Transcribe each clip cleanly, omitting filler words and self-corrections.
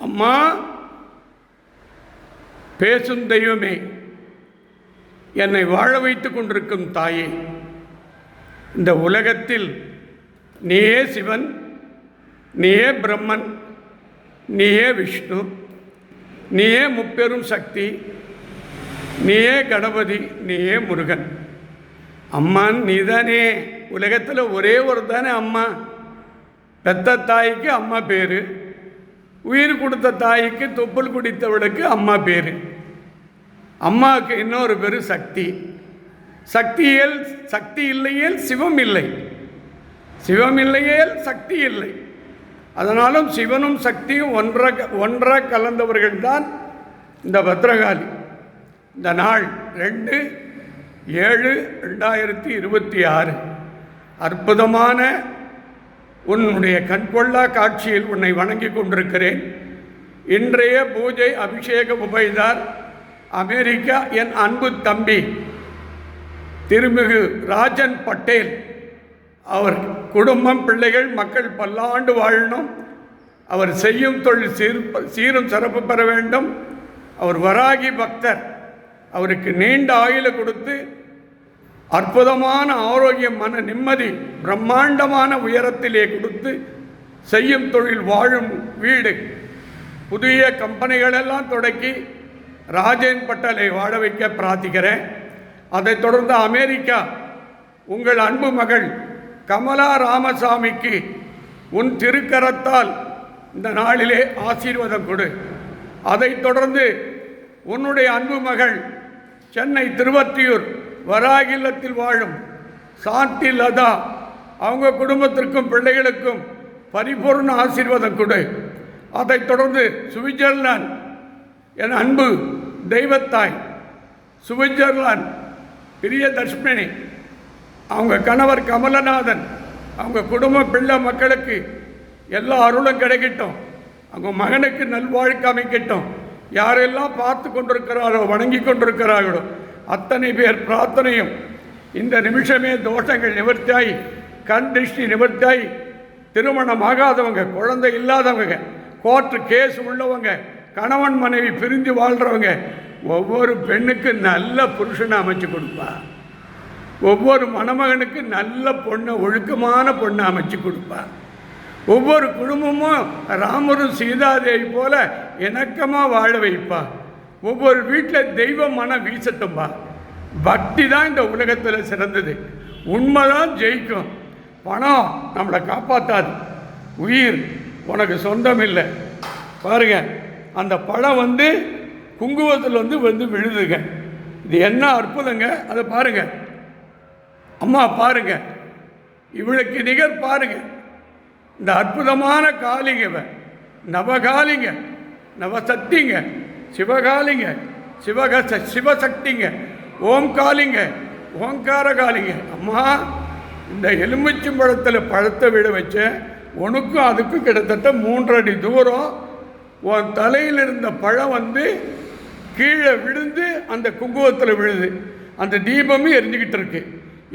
அம்மா, பேசும் தெய்வமே, என்னை வாழ வைத்து கொண்டிருக்கும் தாயே, இந்த உலகத்தில் நீயே சிவன், நீயே பிரம்மன், நீயே விஷ்ணு, நீயே முப்பெரும் சக்தி, நீயே கணபதி, நீயே முருகன். அம்மான் நீதானே. உலகத்தில் ஒரே ஒரு தானே அம்மா. பெத்த தாய்க்கு அம்மா பேர், உயிர் கொடுத்த தாய்க்கு தொப்புள் குடித்தவளுக்கு அம்மா பேர். அம்மாவுக்கு இன்னொரு பேர் சக்தி. சக்தி இல்லையேல் சிவம் இல்லை, சிவம் இல்லையேல் சக்தி இல்லை. அதனாலும் சிவனும் சக்தியும் ஒன்றாக கலந்தவர்கள்தான் இந்த பத்ரகாளி. இந்த நாள் 2/7/2026 அற்புதமான உன்னுடைய கண்கொள்ளா காட்சியில் உன்னை வணங்கி கொண்டிருக்கிறேன். இன்றைய பூஜை அபிஷேக உபயதார் அமெரிக்கா என் அன்பு தம்பி திருமிகு ராஜன் பட்டேல். அவர் குடும்பம், பிள்ளைகள், மக்கள் பல்லாண்டு வாழணும். அவர் செய்யும் தொழில் சீரும் சிறப்பு பெற வேண்டும். அவர் வராகி பக்தர். அவருக்கு நீண்ட ஆயுளை கொடுத்து அற்புதமான ஆரோக்கியம், மன நிம்மதி, பிரம்மாண்டமான உயரத்திலே கொடுத்து செய்யும் தொழில், வாழும் வீடு, புதிய கம்பெனிகளெல்லாம் தொடக்கி ராஜன் பட்டேலை வாழ வைக்க பிரார்த்திக்கிறேன். அதைத் தொடர்ந்து அமெரிக்கா உங்கள் அன்பு மகள் கமலா ராமசாமிக்கு உன் திருக்கரத்தால் இந்த நாளிலே ஆசீர்வாதம் கொடு. அதைத் தொடர்ந்து உன்னுடைய அன்பு மகள் சென்னை திருவத்தியூர் வராகி இல்லத்தில் வாழும் சாந்தி லதா, அவங்க குடும்பத்திற்கும் பிள்ளைகளுக்கும் பரிபூர்ண ஆசீர்வாதம் கொடு. அதைத் தொடர்ந்து சுவிட்சர்லாந்து என் அன்பு தெய்வத்தாய் சுவிட்சர்லாந்து பிரியதர்ஷினி, அவங்க கணவர் கமலநாதன், அவங்க குடும்ப பிள்ளை மக்களுக்கு எல்லா அருளும் கிடைக்கட்டும். அவங்க மகனுக்கு நல்வாழ்க்கை அமைக்கட்டும். யாரெல்லாம் பார்த்து கொண்டிருக்கிறாரோ, வணங்கி கொண்டிருக்கிறார்களோ அத்தனை பேர் பிரார்த்தனையும் இந்த நிமிஷமே தோஷங்கள் நிவர்த்தியாய், கண் திருஷ்டி நிவர்த்தியாய், திருமணம் ஆகாதவங்க, குழந்தை இல்லாதவங்க, கோர்ட்டு கேஸ் உள்ளவங்க, கணவன் மனைவி பிரிஞ்சு வாழ்கிறவங்க, ஒவ்வொரு பெண்ணுக்கு நல்ல புருஷனை அமைச்சு கொடுப்பா. ஒவ்வொரு மணமகனுக்கு நல்ல பொண்ணை, ஒழுக்கமான பொண்ணை அமைச்சு கொடுப்பா. ஒவ்வொரு குடும்பமும் ராமரும் சீதாதேவி போல இணக்கமாக வாழ வைப்பா. ஒவ்வொரு வீட்டில் தெய்வ மனம் வீசட்டும்பா. பக்தி தான் இந்த உலகத்தில் சிறந்தது. உண்மைதான் ஜெயிக்கும். பணம் நம்மளை காப்பாற்றாது. உயிர் உனக்கு சொந்தம் இல்லை. பாருங்க, அந்த பழம் குங்குமத்தில் வந்து விழுதுங்க. இது என்ன அற்புதங்க. அதை பாருங்க அம்மா, பாருங்க, இவளுக்கு நிகர் பாருங்க. இந்த அற்புதமான காளிங்க, நவகாளிங்க, நவசக்திங்க, சிவகாளிங்க, சிவசக்திங்க, ஓம்காளிங்க, ஓங்கார காளிங்க. அம்மா, இந்த எலுமிச்சம்பழத்தில் பழத்தை விட வச்ச உனக்கும் அதுக்கும் கிட்டத்தட்ட 3 அடி தூரம் உன் தலையில் இருந்த பழம் கீழே விழுந்து அந்த குங்குமத்தில் விழுது. அந்த தீபமும் எரிஞ்சுக்கிட்டு இருக்கு.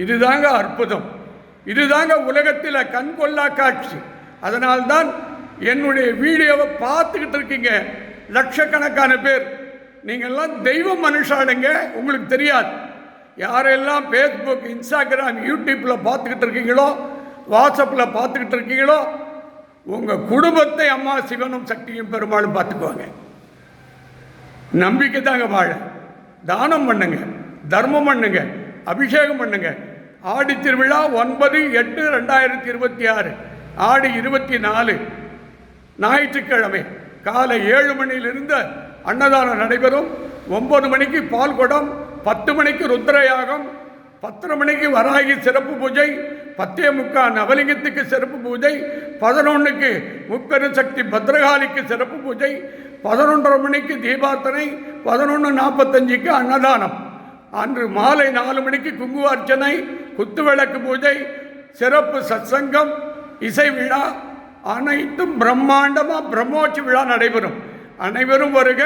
இதுதாங்க அற்புதம். இதுதாங்க உலகத்தில் கண்கொள்ளா காட்சி. அதனால்தான் என்னுடைய வீடியோவை பார்த்துக்கிட்டு இருக்கீங்க லட்சக்கணக்கான பேர். நீங்கள்லாம் தெய்வ மனுஷாளுங்க. உங்களுக்கு தெரியாது. யாரெல்லாம் ஃபேஸ்புக், இன்ஸ்டாகிராம், யூடியூப்பில் பார்த்துக்கிட்டு இருக்கீங்களோ, வாட்ஸ்அப்பில் பார்த்துக்கிட்டு இருக்கீங்களோ, உங்கள் குடும்பத்தை அம்மா சிவனும் சக்தியும் பெருமாளும் பார்த்துக்குவாங்க. நம்பிக்கை தாங்க வாழ. தானம் பண்ணுங்க, தர்மம் பண்ணுங்க, அபிஷேகம் பண்ணுங்க. ஆடி திருவிழா 9/8/2026 ஆடி 24 ஞாயிற்றுக்கிழமை காலை 7 மணியிலிருந்து அன்னதானம் நடைபெறும். 9 மணிக்கு பால் குடம், 10 மணிக்கு ருத்ரயாகம், 10 மணிக்கு வராகி சிறப்பு பூஜை, 10:45 நவலிங்கத்துக்கு சிறப்பு பூஜை, 11க்கு முப்பெரும் சக்தி பத்ரகாளிக்கு சிறப்பு பூஜை, 11:30 மணிக்கு தீபார்த்தனை, 11:45க்கு அன்னதானம். அன்று மாலை 4 மணிக்கு குங்குவார்ச்சனை, குத்துவிளக்கு பூஜை, சிறப்பு சத்சங்கம், இசை விழா, அனைத்தும் பிரம்மாண்டமாக பிரம்மோற்சவ விழா நடைபெறும். அனைவரும் வருக,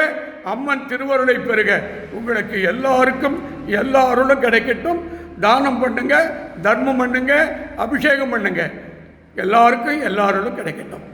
அம்மன் திருவருளை பெறுக. உங்களுக்கு எல்லாருக்கும் எல்லா அருளும் கிடைக்கட்டும். தானம் பண்ணுங்க, தர்மம் பண்ணுங்க, அபிஷேகம் பண்ணுங்க. எல்லாருக்கும் எல்லா அருளும் கிடைக்கட்டும்.